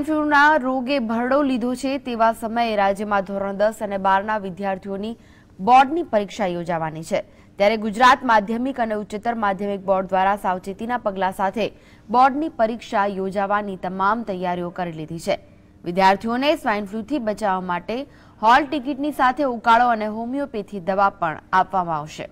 ફ્લૂના રોગે ભરડો લીધો છે તેવા સમયે રાજ્યમાં ધોરણ 10 અને 12ના વિદ્યાર્થીઓની બોર્ડની પરીક્ષા યોજાવાની છે। ત્યારે ગુજરાત માધ્યમિક અને ઉચ્ચતર માધ્યમિક બોર્ડ દ્વારા સાવચેતીના પગલા સાથે બોર્ડની પરીક્ષા યોજાવાની તમામ તૈયારીઓ કરી લીધી છે। વિદ્યાર્થીઓને સ્વાઇન ફ્લૂથી બચાવવા માટે હોલ ટિકિટની સાથે ઉકાળો અને હોમિયોપેથી દવા પણ આપવામાં આવશે।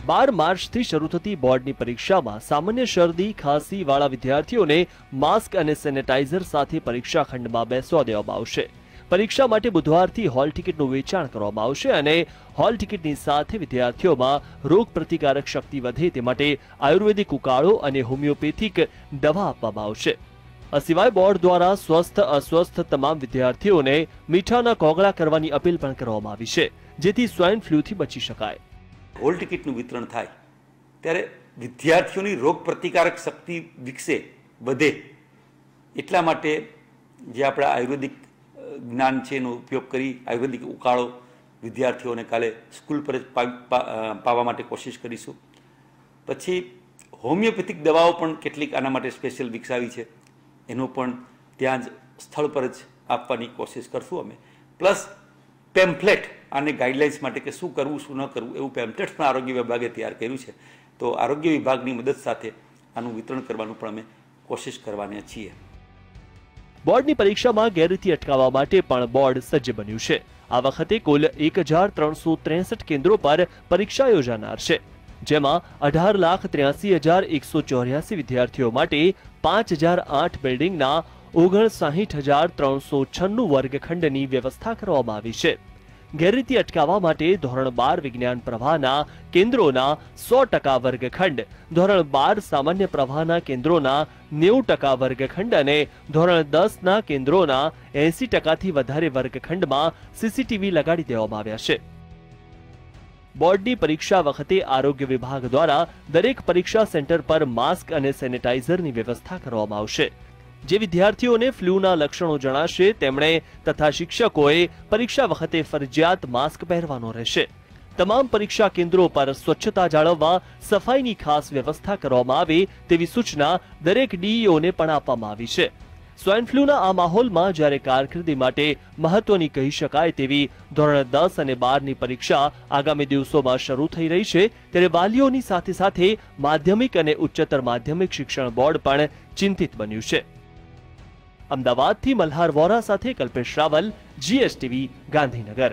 12 માર્ચથી શરૂ થતી બોર્ડની પરીક્ષામાં સામાન્ય શરદી ખાંસી વાળા વિદ્યાર્થીઓને માસ્ક અને સેનેટાઇઝર સાથે પરીક્ષા ખંડમાં બેસવા દેવામાં આવશે। પરીક્ષા માટે બુધવારથી હોલ ટિકિટનું વેચાણ કરવામાં આવશે અને હોલ ટિકિટની સાથે વિદ્યાર્થીઓમાં રોગ પ્રતિકારક શક્તિ વધે તે માટે આયુર્વેદિક ઉકાળો અને હોમિયોપેથિક દવા આપવામાં આવશે। આ સિવાય બોર્ડ દ્વારા સ્વસ્થ અસ્વસ્થ તમામ વિદ્યાર્થીઓને મીઠાના કોગળા કરવાની અપીલ પણ કરવામાં આવી છે, જેથી સ્વાઇન ફ્લૂથી બચી શકાય। હોલ ટિકિટનું વિતરણ થાય ત્યારે વિદ્યાર્થીઓની રોગ પ્રતિકારક શક્તિ વિકસે વધે એટલા માટે જે આપણા આયુર્વેદિક જ્ઞાન છે એનો ઉપયોગ કરી આયુર્વેદિક ઉકાળો વિદ્યાર્થીઓને કાલે સ્કૂલ પર જ પાવા માટે કોશિશ કરીશું। પછી હોમિયોપેથિક દવાઓ પણ કેટલીક આના માટે સ્પેશિયલ વિકસાવી છે, એનો પણ ત્યાં જ સ્થળ પર જ આપવાની કોશિશ કરશું અમે। પ્લસ પેમ્ફલેટ આને ગાઈડલાઇન્સ માટે કે શું કરવું શું ન કરવું એવું પેમ્ફલેટ પણ આરોગ્ય વિભાગે તૈયાર કર્યું છે, તો આરોગ્ય વિભાગની મદદ સાથે આનું વિતરણ કરવાનું પણ અમે કોશિશ કરવાના છીએ। બોર્ડની પરીક્ષામાં ગેરરીતિ અટકાવવા માટે પણ બોર્ડ સજ્જ બન્યું છે। આ વખતે કુલ 1363 કેન્દ્રો પર પરીક્ષા યોજાનાર છે, જેમાં 18,83,184 વિદ્યાર્થીઓ માટે 5008 બિલ્ડિંગના 59,396 વર્ગખંડની વ્યવસ્થા કરવામાં આવી છે। ગેરરીતિ અટકાવવા માટે ધોરણ 12 વિજ્ઞાન પ્રવાહના કેન્દ્રોના 100% વર્ગખંડ, ધોરણ 12 સામાન્ય પ્રવાહના કેન્દ્રોના 90% વર્ગખંડ અને ધોરણ 10ના કેન્દ્રોના 80%થી વધારે વર્ગખંડમાં સીસીટીવી લગાડી દેવામાં આવ્યા છે। બોર્ડની પરીક્ષા વખતે આરોગ્ય વિભાગ દ્વારા દરેક પરીક્ષા સેન્ટર પર માસ્ક અને સેનેટાઇઝરની વ્યવસ્થા કરવામાં આવશે। જે વિદ્યાર્થીઓને ફ્લૂના લક્ષણો જણાશે તેમણે તથા શિક્ષકોએ પરીક્ષા વખતે ફરજિયાત માસ્ક પહેરવાનો રહેશે। તમામ પરીક્ષા કેન્દ્રો પર સ્વચ્છતા જાળવવા સફાઈની ખાસ વ્યવસ્થા કરવામાં આવે તેવી સૂચના દરેક ડીઈઓને પણ આપવામાં આવી છે। સ્વાઇન ફ્લૂના આ માહોલમાં જ્યારે કારકિર્દી માટે મહત્વની કહી શકાય તેવી ધોરણ 10 અને 12ની પરીક્ષા આગામી દિવસોમાં શરૂ થઈ રહી છે, ત્યારે વાલીઓની સાથે સાથે માધ્યમિક અને ઉચ્ચતર માધ્યમિક શિક્ષણ બોર્ડ પણ ચિંતિત બન્યું છે। અમદાવાદથી મલ્હાર વોરા સાથે કલ્પેશ રાવલ, GSTV, ગાંધીનગર।